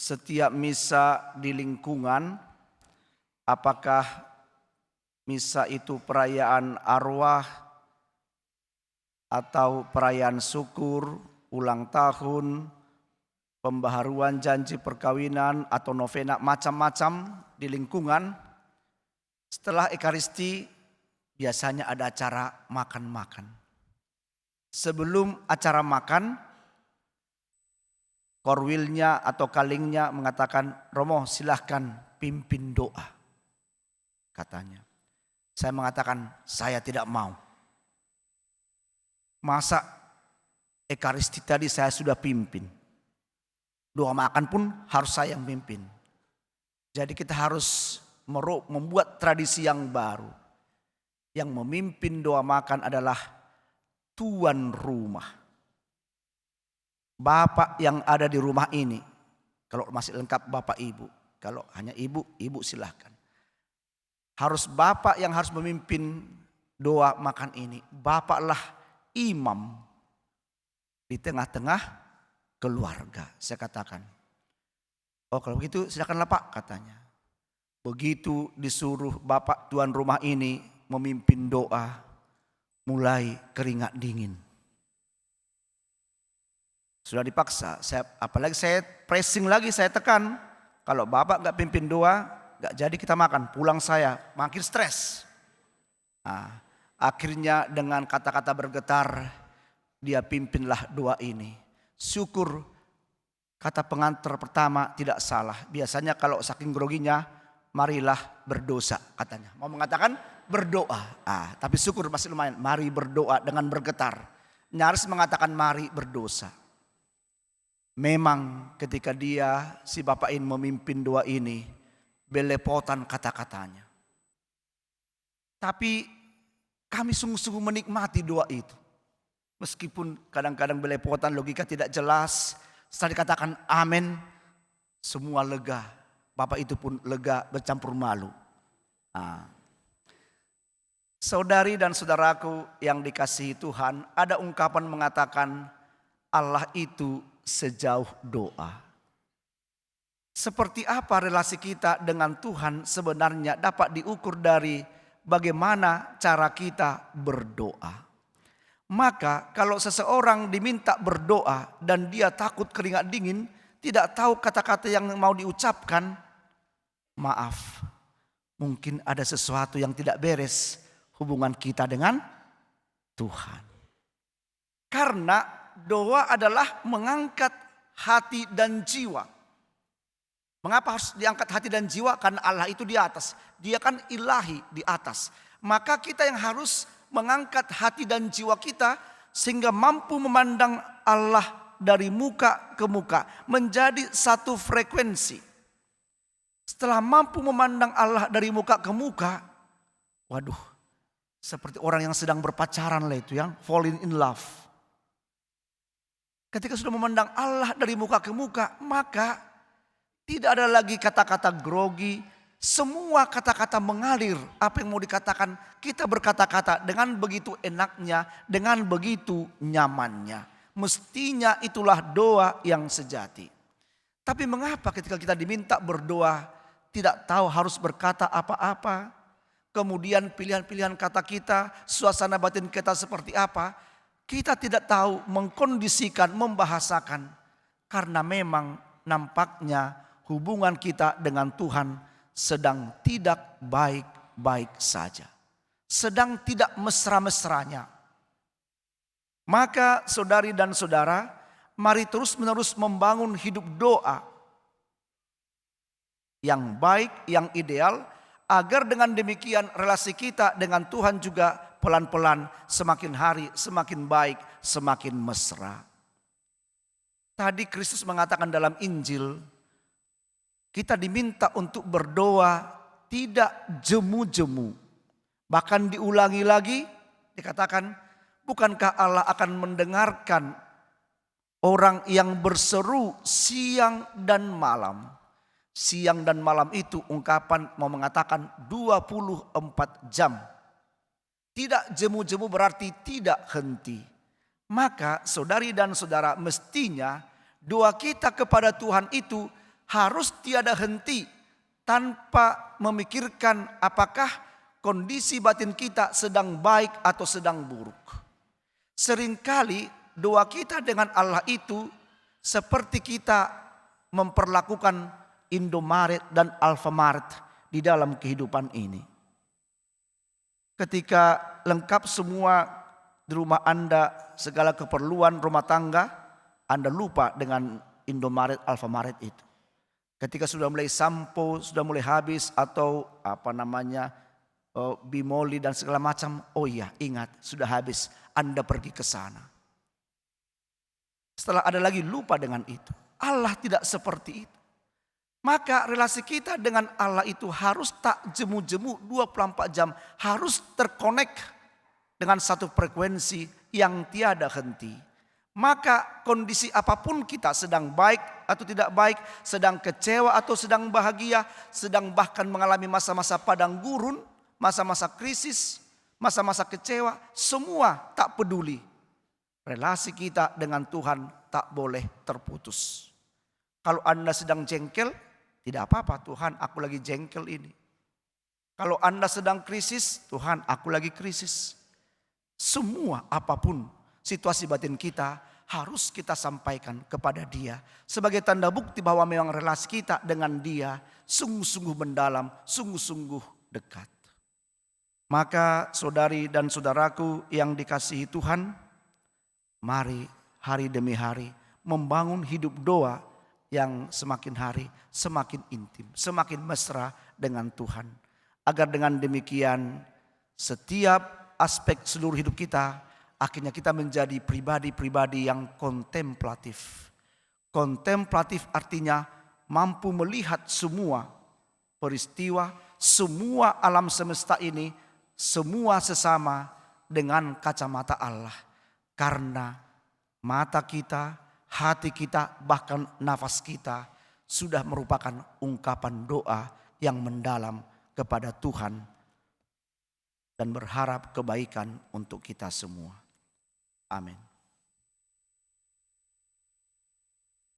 setiap misa di lingkungan, apakah misa itu perayaan arwah atau perayaan syukur, ulang tahun, pembaharuan janji perkawinan atau novena macam-macam di lingkungan, setelah Ekaristi biasanya ada acara makan-makan. Sebelum acara makan, korwilnya atau kalingnya mengatakan, "Romo, silahkan pimpin doa," katanya. Saya mengatakan, saya tidak mau. Masa Ekaristi tadi saya sudah pimpin, doa makan pun harus saya yang pimpin. Jadi kita harus membuat tradisi yang baru. Yang memimpin doa makan adalah tuan rumah. Bapak yang ada di rumah ini, kalau masih lengkap bapak ibu, kalau hanya ibu, ibu silahkan. Harus bapak yang harus memimpin doa makan ini. Bapaklah imam di tengah-tengah keluarga. Saya katakan, oh kalau begitu silakanlah Pak, katanya. Begitu disuruh bapak tuan rumah ini memimpin doa, mulai keringat dingin. Sudah dipaksa, apalagi saya pressing lagi, saya tekan. Kalau bapak gak pimpin doa, gak jadi kita makan, pulang saya makin stres. Nah, akhirnya dengan kata-kata bergetar, dia pimpinlah doa ini. Syukur kata pengantar pertama tidak salah. Biasanya kalau saking groginya, marilah berdosa katanya. Mau mengatakan berdoa. Tapi syukur masih lumayan. Mari berdoa dengan bergetar. Nyaris mengatakan mari berdosa. Memang ketika dia, si bapak ini memimpin doa ini, belepotan kata-katanya. Tapi kami sungguh-sungguh menikmati doa itu. Meskipun kadang-kadang belepotan, logika tidak jelas. Setelah dikatakan amin, semua lega. Bapak itu pun lega, bercampur malu. Saudari dan saudaraku yang dikasihi Tuhan, ada ungkapan mengatakan Allah itu sejauh doa. Seperti apa relasi kita dengan Tuhan sebenarnya dapat diukur dari bagaimana cara kita berdoa. Maka kalau seseorang diminta berdoa dan dia takut keringat dingin, tidak tahu kata-kata yang mau diucapkan, maaf, mungkin ada sesuatu yang tidak beres hubungan kita dengan Tuhan. Karena doa adalah mengangkat hati dan jiwa. Mengapa harus diangkat hati dan jiwa? Karena Allah itu di atas. Dia kan ilahi di atas. Maka kita yang harus mengangkat hati dan jiwa kita sehingga mampu memandang Allah dari muka ke muka. Menjadi satu frekuensi. Setelah mampu memandang Allah dari muka ke muka, waduh, seperti orang yang sedang berpacaran lah itu, yang falling in love. Ketika sudah memandang Allah dari muka ke muka, maka tidak ada lagi kata-kata grogi. Semua kata-kata mengalir. Apa yang mau dikatakan, kita berkata-kata dengan begitu enaknya, dengan begitu nyamannya. Mestinya itulah doa yang sejati. Tapi mengapa ketika kita diminta berdoa, tidak tahu harus berkata apa-apa. Kemudian pilihan-pilihan kata kita, suasana batin kita seperti apa. Kita tidak tahu mengkondisikan, membahasakan. Karena memang nampaknya hubungan kita dengan Tuhan sedang tidak baik-baik saja. Sedang tidak mesra-mesranya. Maka saudari dan saudara, mari terus-menerus membangun hidup doa yang baik, yang ideal. Agar dengan demikian relasi kita dengan Tuhan juga pelan-pelan semakin hari semakin baik, semakin mesra. Tadi Kristus mengatakan dalam Injil, kita diminta untuk berdoa tidak jemu-jemu. Bahkan diulangi lagi, dikatakan, bukankah Allah akan mendengarkan orang yang berseru siang dan malam. Siang dan malam itu ungkapan mau mengatakan 24 jam. Tidak jemu-jemu berarti tidak henti. Maka saudari dan saudara, mestinya doa kita kepada Tuhan itu harus tiada henti tanpa memikirkan apakah kondisi batin kita sedang baik atau sedang buruk. Seringkali doa kita dengan Allah itu seperti kita memperlakukan Indomaret dan Alfamart di dalam kehidupan ini. Ketika lengkap semua di rumah Anda, segala keperluan rumah tangga, Anda lupa dengan Indomaret, Alfamart itu. Ketika sudah mulai sampo, sudah mulai habis atau bimoli dan segala macam, oh iya ingat sudah habis, Anda pergi ke sana. Setelah ada lagi lupa dengan itu. Allah tidak seperti itu. Maka relasi kita dengan Allah itu harus tak jemu-jemu 24 jam. Harus terkonek dengan satu frekuensi yang tiada henti. Maka kondisi apapun kita, sedang baik atau tidak baik, sedang kecewa atau sedang bahagia, sedang bahkan mengalami masa-masa padang gurun, masa-masa krisis, masa-masa kecewa, semua tak peduli. Relasi kita dengan Tuhan tak boleh terputus. Kalau Anda sedang jengkel, tidak apa-apa, Tuhan aku lagi jengkel ini. Kalau Anda sedang krisis, Tuhan aku lagi krisis. Semua apapun situasi batin kita harus kita sampaikan kepada Dia. Sebagai tanda bukti bahwa memang relasi kita dengan Dia sungguh-sungguh mendalam, sungguh-sungguh dekat. Maka saudari dan saudaraku yang dikasihi Tuhan, mari hari demi hari membangun hidup doa yang semakin hari semakin intim, semakin mesra dengan Tuhan. Agar dengan demikian setiap aspek seluruh hidup kita, akhirnya kita menjadi pribadi-pribadi yang kontemplatif. Kontemplatif artinya mampu melihat semua peristiwa, semua alam semesta ini, semua sesama dengan kacamata Allah. Karena mata kita, hati kita, bahkan nafas kita sudah merupakan ungkapan doa yang mendalam kepada Tuhan dan berharap kebaikan untuk kita semua. Amin.